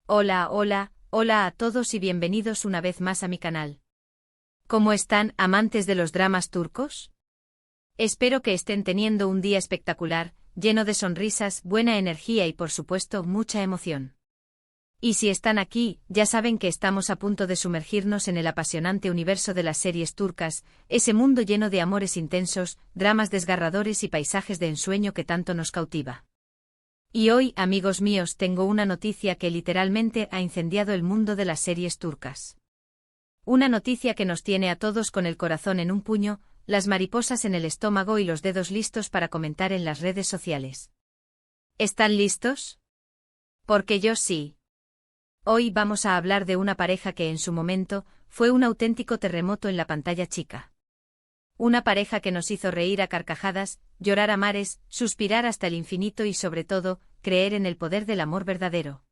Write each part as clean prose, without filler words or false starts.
Hola, hola, hola a todos y bienvenidos una vez más a mi canal. ¿Cómo están, amantes de los dramas turcos? Espero que estén teniendo un día espectacular, lleno de sonrisas, buena energía y por supuesto mucha emoción. Y si están aquí, ya saben que estamos a punto de sumergirnos en el apasionante universo de las series turcas, ese mundo lleno de amores intensos, dramas desgarradores y paisajes de ensueño que tanto nos cautiva. Y hoy, amigos míos, tengo una noticia que literalmente ha incendiado el mundo de las series turcas. Una noticia que nos tiene a todos con el corazón en un puño, las mariposas en el estómago y los dedos listos para comentar en las redes sociales. ¿Están listos? Porque yo sí. Hoy vamos a hablar de una pareja que en su momento fue un auténtico terremoto en la pantalla chica. Una pareja que nos hizo reír a carcajadas, llorar a mares, suspirar hasta el infinito y sobre todo, creer en el poder del amor verdadero.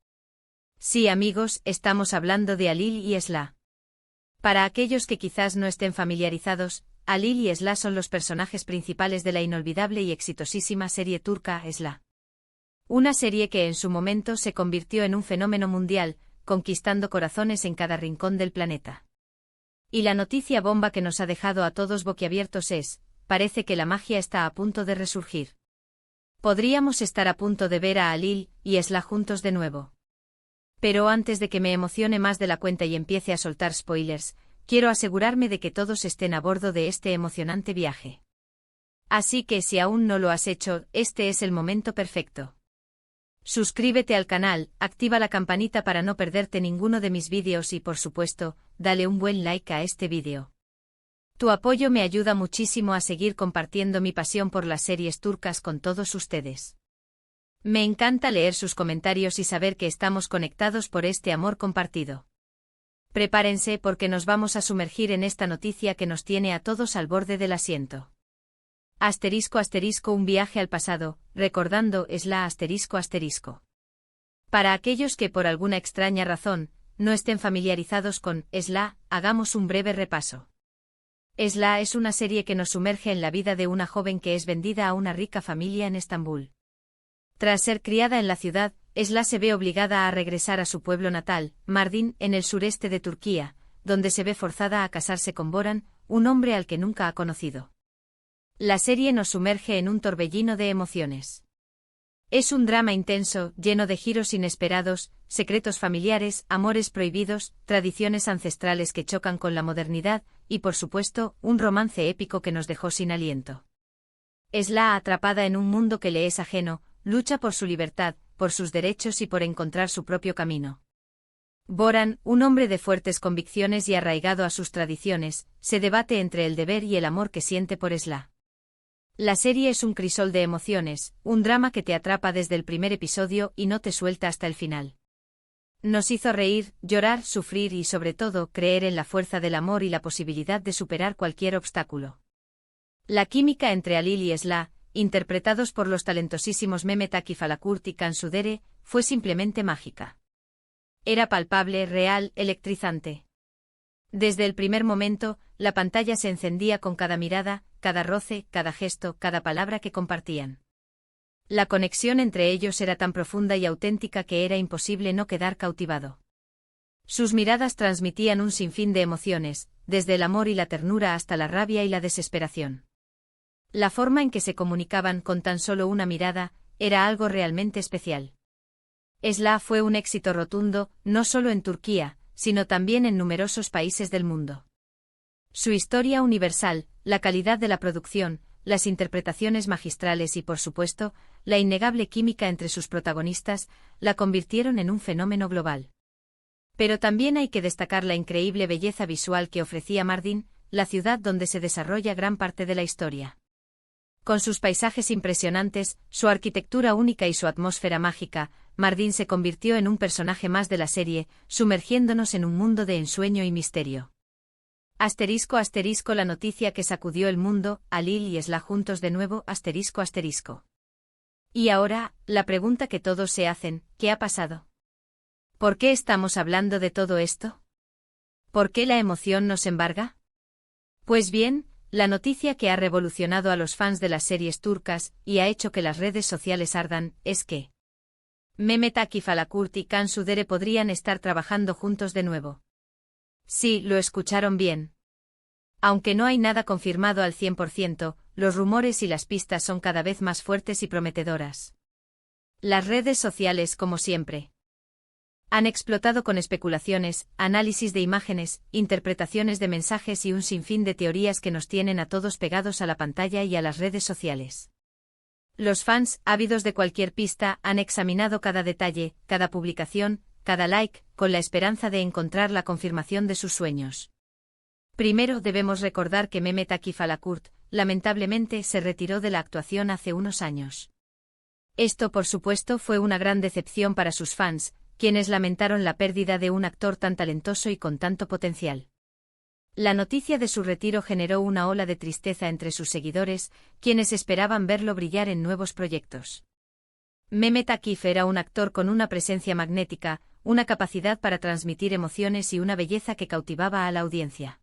Sí, amigos, estamos hablando de Halil y Esra. Para aquellos que quizás no estén familiarizados, Halil y Esra son los personajes principales de la inolvidable y exitosísima serie turca Esra. Una serie que en su momento se convirtió en un fenómeno mundial, conquistando corazones en cada rincón del planeta. Y la noticia bomba que nos ha dejado a todos boquiabiertos es, parece que la magia está a punto de resurgir. Podríamos estar a punto de ver a Halil y Esra juntos de nuevo. Pero antes de que me emocione más de la cuenta y empiece a soltar spoilers, quiero asegurarme de que todos estén a bordo de este emocionante viaje. Así que si aún no lo has hecho, este es el momento perfecto. Suscríbete al canal, activa la campanita para no perderte ninguno de mis vídeos y por supuesto, dale un buen like a este vídeo. Tu apoyo me ayuda muchísimo a seguir compartiendo mi pasión por las series turcas con todos ustedes. Me encanta leer sus comentarios y saber que estamos conectados por este amor compartido. Prepárense porque nos vamos a sumergir en esta noticia que nos tiene a todos al borde del asiento. *** un viaje al pasado, recordando Esra ***. Para aquellos que por alguna extraña razón, no estén familiarizados con Esra, hagamos un breve repaso. Esra es una serie que nos sumerge en la vida de una joven que es vendida a una rica familia en Estambul. Tras ser criada en la ciudad, Esra se ve obligada a regresar a su pueblo natal, Mardin, en el sureste de Turquía, donde se ve forzada a casarse con Boran, un hombre al que nunca ha conocido. La serie nos sumerge en un torbellino de emociones. Es un drama intenso, lleno de giros inesperados, secretos familiares, amores prohibidos, tradiciones ancestrales que chocan con la modernidad, y por supuesto, un romance épico que nos dejó sin aliento. Esra, atrapada en un mundo que le es ajeno, lucha por su libertad, por sus derechos y por encontrar su propio camino. Boran, un hombre de fuertes convicciones y arraigado a sus tradiciones, se debate entre el deber y el amor que siente por Esra. La serie es un crisol de emociones, un drama que te atrapa desde el primer episodio y no te suelta hasta el final. Nos hizo reír, llorar, sufrir y sobre todo creer en la fuerza del amor y la posibilidad de superar cualquier obstáculo. La química entre Halil y Esra, interpretados por los talentosísimos Mehmet Akif Alakurt y Can Sudere, fue simplemente mágica. Era palpable, real, electrizante. Desde el primer momento, la pantalla se encendía con cada mirada, cada roce, cada gesto, cada palabra que compartían. La conexión entre ellos era tan profunda y auténtica que era imposible no quedar cautivado. Sus miradas transmitían un sinfín de emociones, desde el amor y la ternura hasta la rabia y la desesperación. La forma en que se comunicaban con tan solo una mirada, era algo realmente especial. Esra fue un éxito rotundo, no solo en Turquía, sino también en numerosos países del mundo. Su historia universal, la calidad de la producción, las interpretaciones magistrales y por supuesto, la innegable química entre sus protagonistas, la convirtieron en un fenómeno global. Pero también hay que destacar la increíble belleza visual que ofrecía Mardin, la ciudad donde se desarrolla gran parte de la historia. Con sus paisajes impresionantes, su arquitectura única y su atmósfera mágica, Mardin se convirtió en un personaje más de la serie, sumergiéndonos en un mundo de ensueño y misterio. *** La noticia que sacudió el mundo, Halil y Esra juntos de nuevo, ***. Y ahora, la pregunta que todos se hacen, ¿qué ha pasado? ¿Por qué estamos hablando de todo esto? ¿Por qué la emoción nos embarga? Pues bien, la noticia que ha revolucionado a los fans de las series turcas y ha hecho que las redes sociales ardan, es que Mehmet Akif Alakurt y Cansu Dere podrían estar trabajando juntos de nuevo. Sí, lo escucharon bien. Aunque no hay nada confirmado al 100%, los rumores y las pistas son cada vez más fuertes y prometedoras. Las redes sociales, como siempre, han explotado con especulaciones, análisis de imágenes, interpretaciones de mensajes y un sinfín de teorías que nos tienen a todos pegados a la pantalla y a las redes sociales. Los fans, ávidos de cualquier pista, han examinado cada detalle, cada publicación, cada like, con la esperanza de encontrar la confirmación de sus sueños. Primero debemos recordar que Mehmet Akif Alakurt, lamentablemente, se retiró de la actuación hace unos años. Esto, por supuesto, fue una gran decepción para sus fans, quienes lamentaron la pérdida de un actor tan talentoso y con tanto potencial. La noticia de su retiro generó una ola de tristeza entre sus seguidores, quienes esperaban verlo brillar en nuevos proyectos. Mehmet Akif era un actor con una presencia magnética, una capacidad para transmitir emociones y una belleza que cautivaba a la audiencia.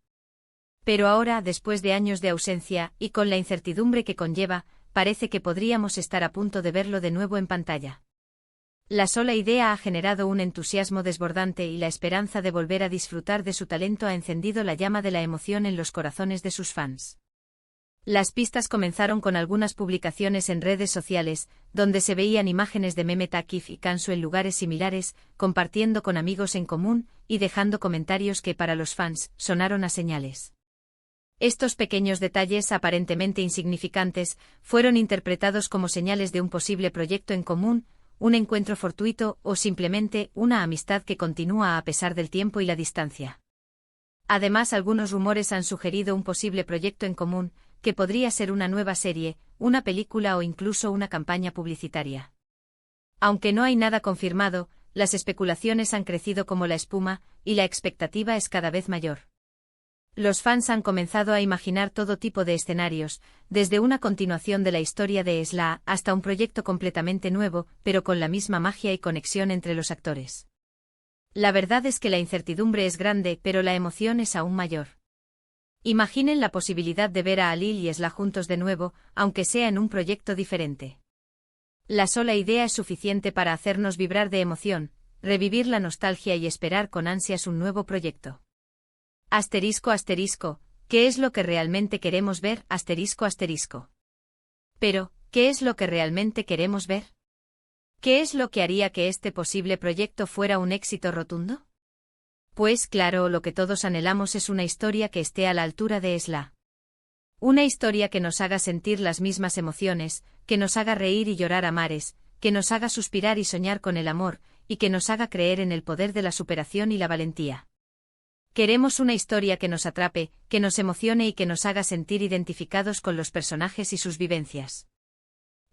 Pero ahora, después de años de ausencia, y con la incertidumbre que conlleva, parece que podríamos estar a punto de verlo de nuevo en pantalla. La sola idea ha generado un entusiasmo desbordante y la esperanza de volver a disfrutar de su talento ha encendido la llama de la emoción en los corazones de sus fans. Las pistas comenzaron con algunas publicaciones en redes sociales, donde se veían imágenes de Mehmet Akif y Cansu en lugares similares, compartiendo con amigos en común, y dejando comentarios que para los fans sonaron a señales. Estos pequeños detalles aparentemente insignificantes fueron interpretados como señales de un posible proyecto en común, un encuentro fortuito o simplemente una amistad que continúa a pesar del tiempo y la distancia. Además, algunos rumores han sugerido un posible proyecto en común, que podría ser una nueva serie, una película o incluso una campaña publicitaria. Aunque no hay nada confirmado, las especulaciones han crecido como la espuma, y la expectativa es cada vez mayor. Los fans han comenzado a imaginar todo tipo de escenarios, desde una continuación de la historia de Esla hasta un proyecto completamente nuevo, pero con la misma magia y conexión entre los actores. La verdad es que la incertidumbre es grande, pero la emoción es aún mayor. Imaginen la posibilidad de ver a Halil y Esla juntos de nuevo, aunque sea en un proyecto diferente. La sola idea es suficiente para hacernos vibrar de emoción, revivir la nostalgia y esperar con ansias un nuevo proyecto. Asterisco asterisco, ¿qué es lo que realmente queremos ver? Asterisco asterisco. Pero, ¿qué es lo que realmente queremos ver? ¿Qué es lo que haría que este posible proyecto fuera un éxito rotundo? Pues claro, lo que todos anhelamos es una historia que esté a la altura de Esla. Una historia que nos haga sentir las mismas emociones, que nos haga reír y llorar a mares, que nos haga suspirar y soñar con el amor, y que nos haga creer en el poder de la superación y la valentía. Queremos una historia que nos atrape, que nos emocione y que nos haga sentir identificados con los personajes y sus vivencias.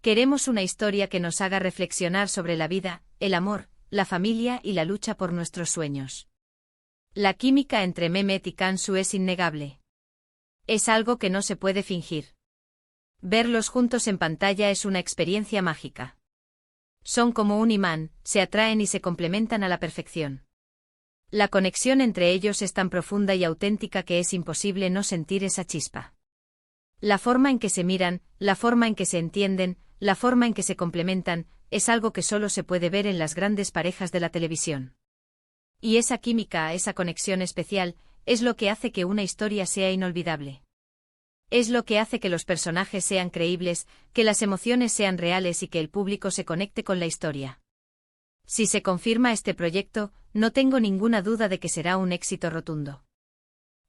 Queremos una historia que nos haga reflexionar sobre la vida, el amor, la familia y la lucha por nuestros sueños. La química entre Mehmet y Cansu es innegable. Es algo que no se puede fingir. Verlos juntos en pantalla es una experiencia mágica. Son como un imán, se atraen y se complementan a la perfección. La conexión entre ellos es tan profunda y auténtica que es imposible no sentir esa chispa. La forma en que se miran, la forma en que se entienden, la forma en que se complementan, es algo que solo se puede ver en las grandes parejas de la televisión. Y esa química, esa conexión especial, es lo que hace que una historia sea inolvidable. Es lo que hace que los personajes sean creíbles, que las emociones sean reales y que el público se conecte con la historia. Si se confirma este proyecto, no tengo ninguna duda de que será un éxito rotundo.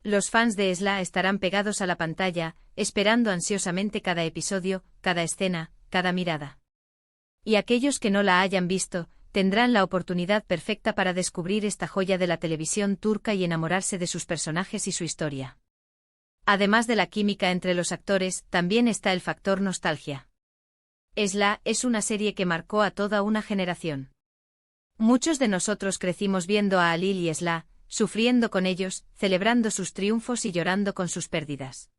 Los fans de Esla estarán pegados a la pantalla, esperando ansiosamente cada episodio, cada escena, cada mirada. Y aquellos que no la hayan visto, tendrán la oportunidad perfecta para descubrir esta joya de la televisión turca y enamorarse de sus personajes y su historia. Además de la química entre los actores, también está el factor nostalgia. Esla es una serie que marcó a toda una generación. Muchos de nosotros crecimos viendo a Halil y Esla, sufriendo con ellos, celebrando sus triunfos y llorando con sus pérdidas.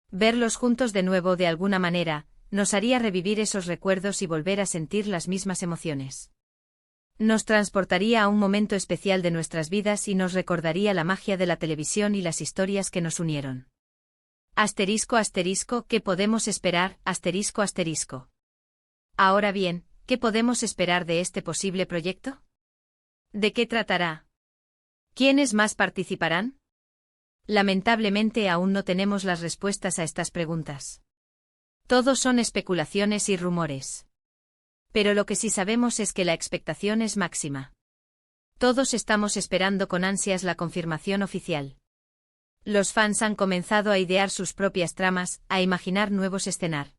Verlos juntos de nuevo de alguna manera, nos haría revivir esos recuerdos y volver a sentir las mismas emociones. Nos transportaría a un momento especial de nuestras vidas y nos recordaría la magia de la televisión y las historias que nos unieron. Asterisco asterisco, ¿qué podemos esperar? Asterisco asterisco. Ahora bien, ¿qué podemos esperar de este posible proyecto? ¿De qué tratará? ¿Quiénes más participarán? Lamentablemente aún no tenemos las respuestas a estas preguntas. Todos son especulaciones y rumores. Pero lo que sí sabemos es que la expectación es máxima. Todos estamos esperando con ansias la confirmación oficial. Los fans han comenzado a idear sus propias tramas, a imaginar nuevos escenarios.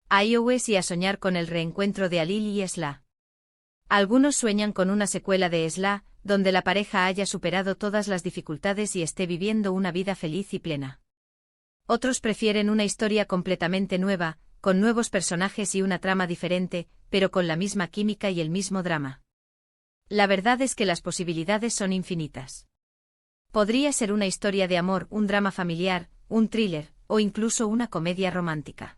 A iOS y a soñar con el reencuentro de Alil y Esla. Algunos sueñan con una secuela de Esla, donde la pareja haya superado todas las dificultades y esté viviendo una vida feliz y plena. Otros prefieren una historia completamente nueva, con nuevos personajes y una trama diferente, pero con la misma química y el mismo drama. La verdad es que las posibilidades son infinitas. Podría ser una historia de amor, un drama familiar, un thriller, o incluso una comedia romántica.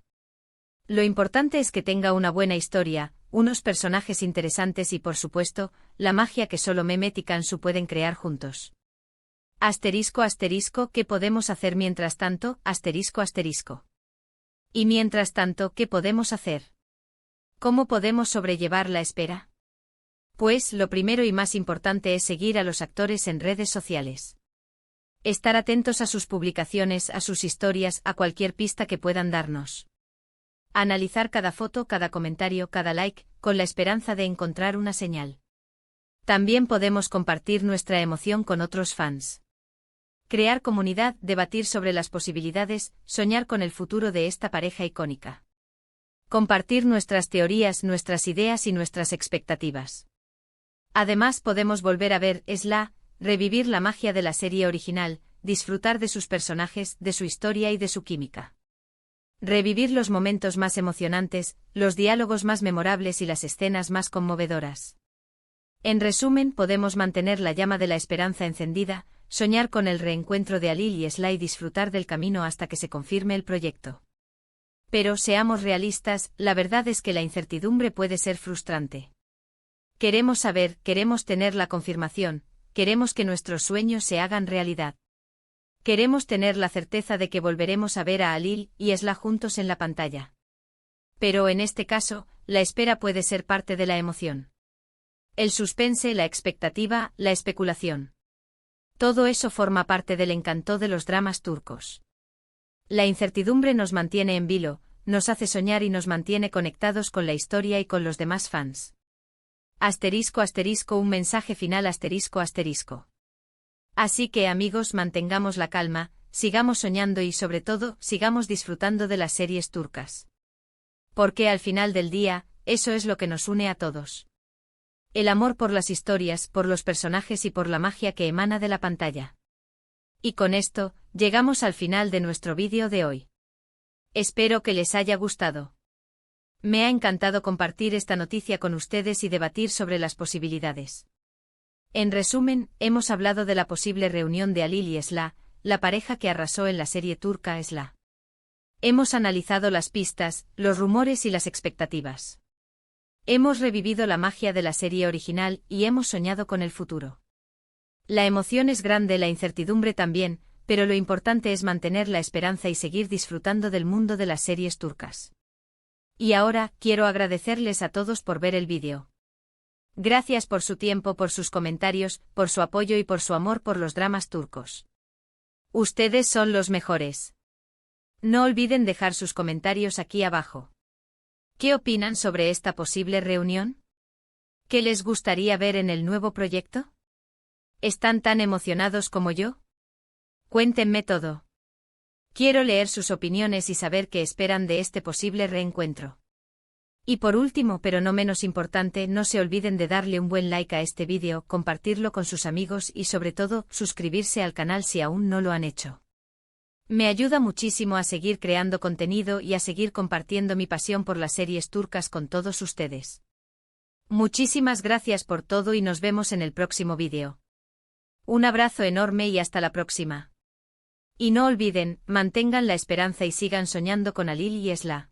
Lo importante es que tenga una buena historia, unos personajes interesantes y por supuesto, la magia que solo Mehmet y Kansu pueden crear juntos. Asterisco asterisco, ¿qué podemos hacer mientras tanto? Asterisco asterisco. Y mientras tanto, ¿qué podemos hacer? ¿Cómo podemos sobrellevar la espera? Pues, lo primero y más importante es seguir a los actores en redes sociales. Estar atentos a sus publicaciones, a sus historias, a cualquier pista que puedan darnos. Analizar cada foto, cada comentario, cada like, con la esperanza de encontrar una señal. También podemos compartir nuestra emoción con otros fans. Crear comunidad, debatir sobre las posibilidades, soñar con el futuro de esta pareja icónica. Compartir nuestras teorías, nuestras ideas y nuestras expectativas. Además podemos volver a ver Esla, revivir la magia de la serie original, disfrutar de sus personajes, de su historia y de su química. Revivir los momentos más emocionantes, los diálogos más memorables y las escenas más conmovedoras. En resumen, podemos mantener la llama de la esperanza encendida, soñar con el reencuentro de Alil y Esla y disfrutar del camino hasta que se confirme el proyecto. Pero seamos realistas, la verdad es que la incertidumbre puede ser frustrante. Queremos saber, queremos tener la confirmación, queremos que nuestros sueños se hagan realidad. Queremos tener la certeza de que volveremos a ver a Alil y Esla juntos en la pantalla. Pero en este caso, la espera puede ser parte de la emoción. El suspense, la expectativa, la especulación. Todo eso forma parte del encanto de los dramas turcos. La incertidumbre nos mantiene en vilo, nos hace soñar y nos mantiene conectados con la historia y con los demás fans. Asterisco asterisco, un mensaje final asterisco asterisco. Así que amigos, mantengamos la calma, sigamos soñando y sobre todo, sigamos disfrutando de las series turcas. Porque al final del día, eso es lo que nos une a todos. El amor por las historias, por los personajes y por la magia que emana de la pantalla. Y con esto, llegamos al final de nuestro vídeo de hoy. Espero que les haya gustado. Me ha encantado compartir esta noticia con ustedes y debatir sobre las posibilidades. En resumen, hemos hablado de la posible reunión de Alil y Esla, la pareja que arrasó en la serie turca Esla. Hemos analizado las pistas, los rumores y las expectativas. Hemos revivido la magia de la serie original y hemos soñado con el futuro. La emoción es grande, la incertidumbre también, pero lo importante es mantener la esperanza y seguir disfrutando del mundo de las series turcas. Y ahora, quiero agradecerles a todos por ver el vídeo. Gracias por su tiempo, por sus comentarios, por su apoyo y por su amor por los dramas turcos. Ustedes son los mejores. No olviden dejar sus comentarios aquí abajo. ¿Qué opinan sobre esta posible reunión? ¿Qué les gustaría ver en el nuevo proyecto? ¿Están tan emocionados como yo? Cuéntenme todo. Quiero leer sus opiniones y saber qué esperan de este posible reencuentro. Y por último, pero no menos importante, no se olviden de darle un buen like a este vídeo, compartirlo con sus amigos y sobre todo, suscribirse al canal si aún no lo han hecho. Me ayuda muchísimo a seguir creando contenido y a seguir compartiendo mi pasión por las series turcas con todos ustedes. Muchísimas gracias por todo y nos vemos en el próximo vídeo. Un abrazo enorme y hasta la próxima. Y no olviden, mantengan la esperanza y sigan soñando con Alil y Esla.